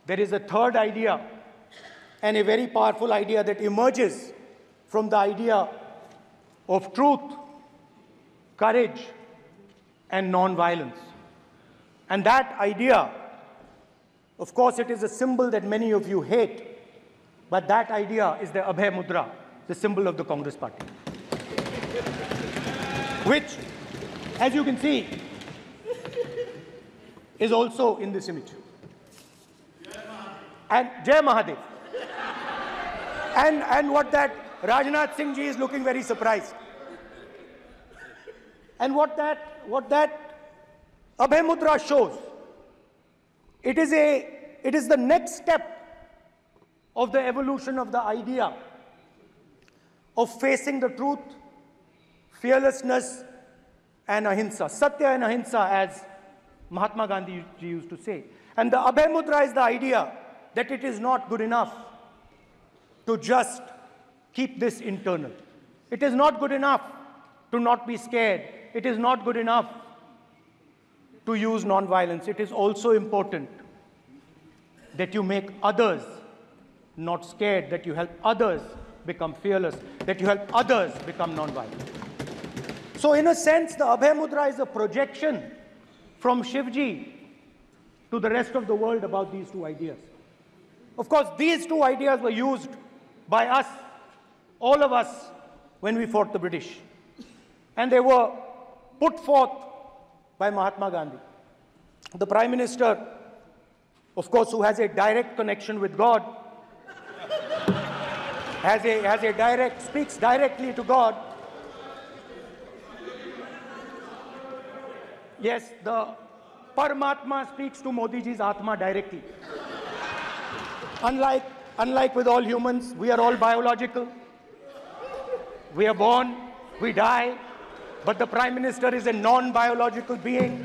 there is a third idea, and a very powerful idea that emerges from the idea of truth, courage, and non-violence. And that idea, of course, it is a symbol that many of you hate, but that idea is the Abhay Mudra, the symbol of the Congress Party, which, as you can see, is also in this image. And Jai Mahadev. And what that Rajnath Singh ji is looking very surprised. And what that Abhay Mudra shows, it is the next step of the evolution of the idea of facing the truth, fearlessness, and ahimsa. Satya and ahimsa, as Mahatma Gandhi ji used to say. And the Abhay Mudra is the idea that it is not good enough to just keep this internal. It is not good enough to not be scared. It is not good enough to use non-violence. It is also important that you make others not scared, that you help others become fearless, that you help others become non-violent. So in a sense, the Abhay Mudra is a projection from Shivji to the rest of the world about these two ideas. Of course, these two ideas were used by us, all of us, when we fought the British. And they were put forth by Mahatma Gandhi. The Prime Minister, of course, who has a direct connection with God, speaks directly to God. Yes, the Paramatma speaks to Modi ji's Atma directly. Unlike with all humans, we are all biological. We are born, we die, but the Prime Minister is a non-biological being.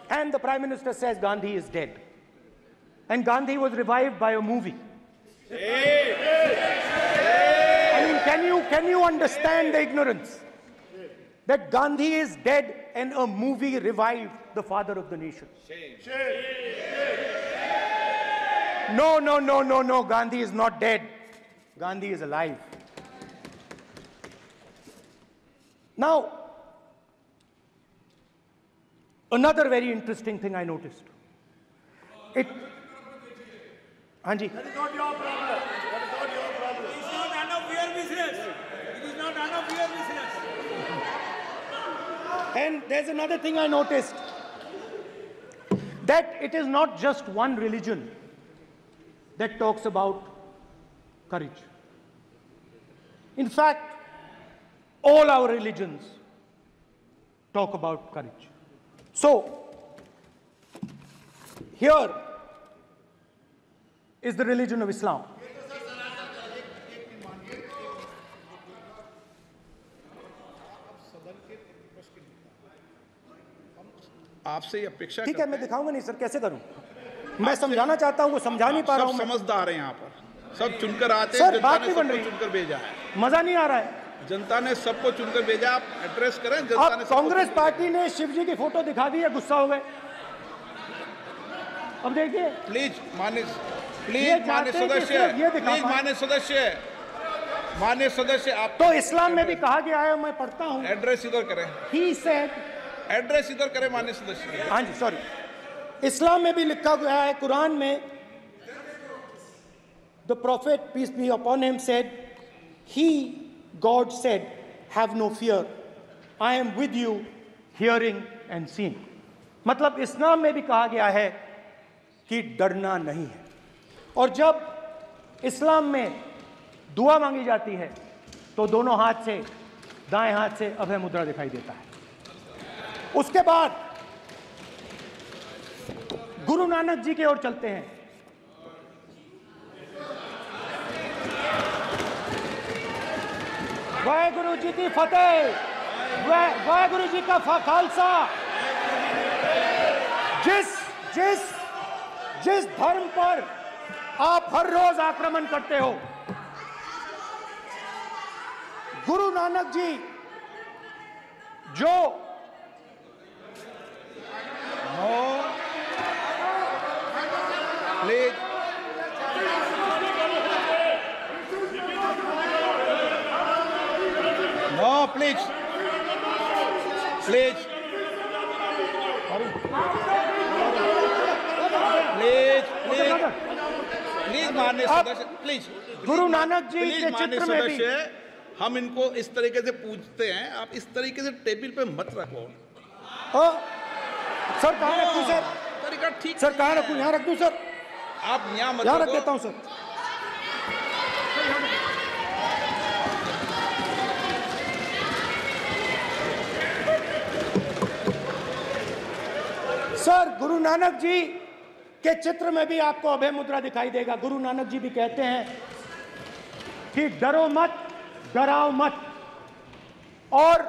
And the Prime Minister says Gandhi is dead. And Gandhi was revived by a movie. I mean, can you understand the ignorance? That Gandhi is dead and a movie revived the father of the nation. No, Gandhi is not dead. Gandhi is alive. Now, another very interesting thing I noticed. Anji. That is not your problem. That is not your problem. It is not none of your business. It is not none of your business. And there's another thing I noticed. That it is not just one religion that talks about courage. In fact, all our religions talk about courage. So, here is the religion of Islam. आपसे अपेक्षा ठीक है, मैं दिखाऊंगा नहीं sir, कैसे करूं? मैं समझाना चाहता हूं, वो समझा नहीं पा रहा हूं। समझदार हैं यहाँ पर, सब चुनकर आते हैं। सर, बात नहीं बन रही, चुनकर भेजा है, मजा नहीं आ रहा है। जनता ने सबको चुनकर भेजा, आप एड्रेस करें। जनता ने कांग्रेस पार्टी ने शिवजी की फोटो दिखा दी है, गुस्सा हो गए। अब देखिए, प्लीज मान्य सदस्य, आप तो इस्लाम में भी कहा गया है, मैं पढ़ता हूं। एड्रेस इधर करें। He said, एड्रेस इधर करें मान्य सदस्य। हाँ जी, सॉरी। इस्लाम में भी लिखा गया है, कुरान में, the prophet, peace be upon him, said, God said, have no fear. I am with you, hearing and seeing. मतलब इस्लाम में भी कहा गया है कि डरना नहीं है। और जब इस्लाम में दुआ मांगी जाती है तो दोनों हाथ से, दाएं हाथ से अभय मुद्रा दिखाई देता है। उसके बाद गुरु नानक जी की ओर चलते हैं। वाहेगुरु जी की फतेह, वाहेगुरु जी का खालसा। जिस धर्म पर आप हर रोज आक्रमण करते हो, गुरु नानक जी जो माननीय अब सदस्य प्लीज, गुरु नानक जी प्लीज के माननीय चित्र में भी सदस्य, हम इनको इस तरीके से पूछते हैं, आप इस तरीके से टेबल पे मत रखो। सर कहाँ रखूं सर? तरीका ठीक सर कहाँ रखूं? यहाँ रख दूं सर? आप यहाँ मत यहाँ रख रखो। देता हूँ सर। सर गुरु नानक जी के चित्र में भी आपको अभय मुद्रा दिखाई देगा। गुरु नानक जी भी कहते हैं कि डरो मत, डराओ मत। और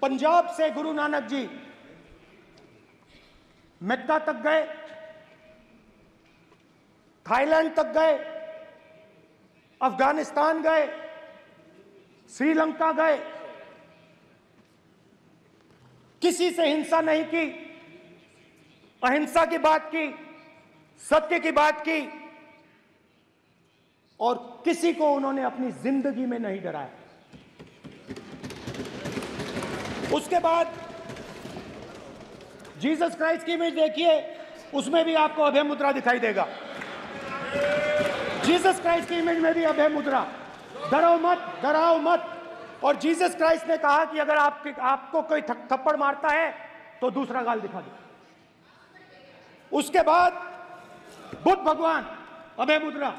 पंजाब से गुरु नानक जी मक्का तक गए, थाईलैंड तक गए, अफगानिस्तान गए, श्रीलंका गए, किसी से हिंसा नहीं की, अहिंसा की बात की, सत्य की बात की, और किसी को उन्होंने अपनी जिंदगी में नहीं डराया। उसके बाद जीसस क्राइस्ट की इमेज देखिए, उसमें भी आपको अभय मुद्रा दिखाई देगा। जीसस क्राइस्ट की इमेज में भी अभय मुद्रा, डरो मत, डराओ मत। और जीसस क्राइस्ट ने कहा कि अगर आपको कोई थप्पड़ मारता है तो दूसरा गाल दिखा दो। उसके बाद बुद्ध भगवान, अभय मुद्रा,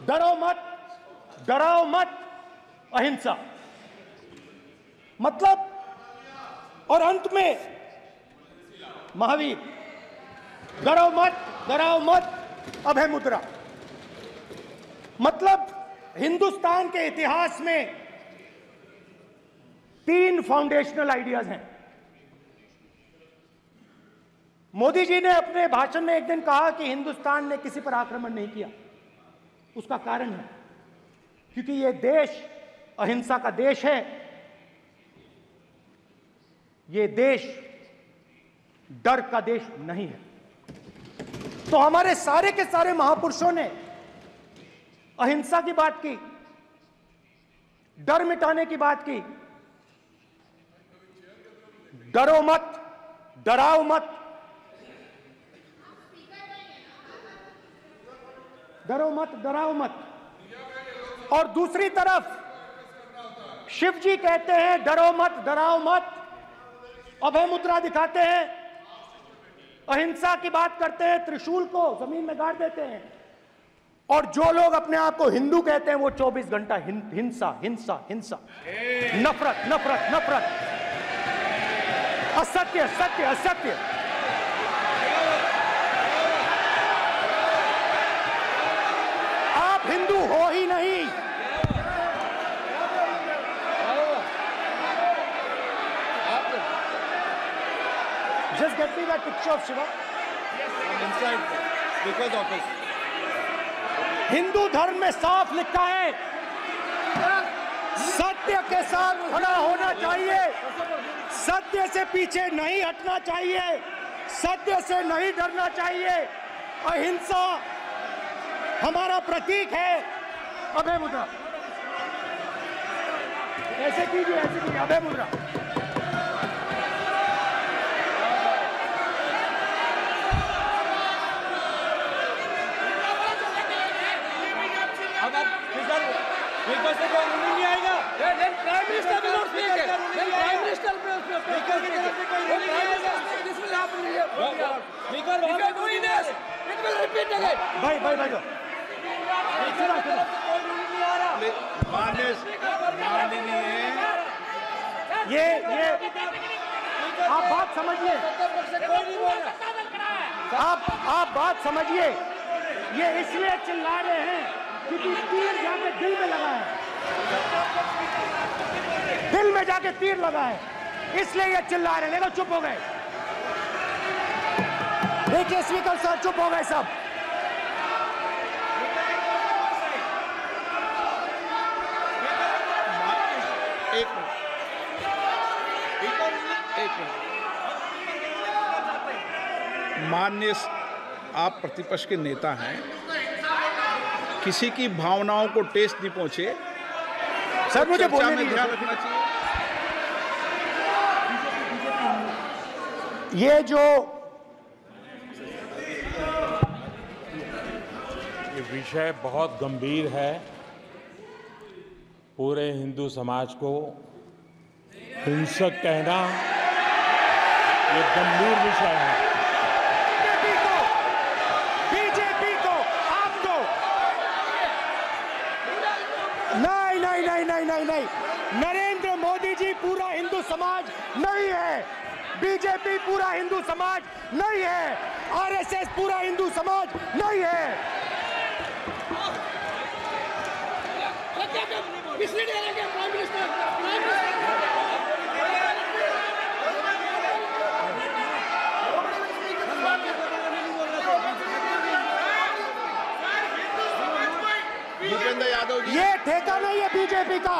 डरो मत, डराओ मत, अहिंसा। मतलब, और अंत में महावीर, डरो मत, डराओ मत, अभय मुद्रा। मतलब हिंदुस्तान के इतिहास में 3 फाउंडेशनल आइडियाज हैं। मोदी जी ने अपने भाषण में एक दिन कहा कि हिंदुस्तान ने किसी पर आक्रमण नहीं किया। उसका कारण है क्योंकि यह देश अहिंसा का देश है। यह देश डर का देश नहीं है। तो हमारे सारे के सारे महापुरुषों ने अहिंसा की बात की, डर मिटाने की बात की। डरो मत, डराओ मत, डरो मत, डराओ मत। और दूसरी तरफ शिव जी कहते हैं डरो मत, डराओ मत, अभय मुद्रा दिखाते हैं, अहिंसा की बात करते हैं, त्रिशूल को जमीन में गाड़ देते हैं। और जो लोग अपने आप को हिंदू कहते हैं वो 24 घंटा हिंसा, हिंसा, हिंसा, नफरत, नफरत, नफरत, असत्य, सत्य, असत्य। आप हिंदू हो ही नहीं। Just get me that picture of Shiva. inside because of this. Hindu धर्म में साफ लिखा है, सत्य के साथ खड़ा होना चाहिए, सत्य से पीछे नहीं हटना चाहिए, सत्य से नहीं डरना चाहिए। अहिंसा हमारा प्रतीक है। अभय मुद्रा, ऐसे कीजिए, ऐसे कीजिए, अभय मुद्रा। नहीं आएगा। Prime minister will not speak. Prime minister भाई ये आप बात समझिए, आप बात समझिए। ये इसलिए चिल्ला रहे हैं क्योंकि तीर जाके दिल में लगा है, दिल में जाके तीर लगा है, इसलिए ये चिल्ला रहे हैं। देखो चुप हो गए, देखिए स्पीकर सर चुप हो गए सब। एक मिनट। माननीय, आप प्रतिपक्ष के नेता हैं, किसी की भावनाओं को ठेस नहीं पहुंचे। सर मुझे चर्चा बोलने में दीजिए। ध्यान रखना चाहिए। ये जो ये विषय बहुत गंभीर है। पूरे हिंदू समाज को हिंसक कहना ये गंभीर विषय है। बीजेपी को आपको नहीं, नरेंद्र मोदी जी पूरा हिंदू समाज नहीं है, बीजेपी पूरा हिंदू समाज नहीं है, आरएसएस पूरा हिंदू समाज नहीं है। भूपेंद्र यादव जी, ये ठेका नहीं है बीजेपी का।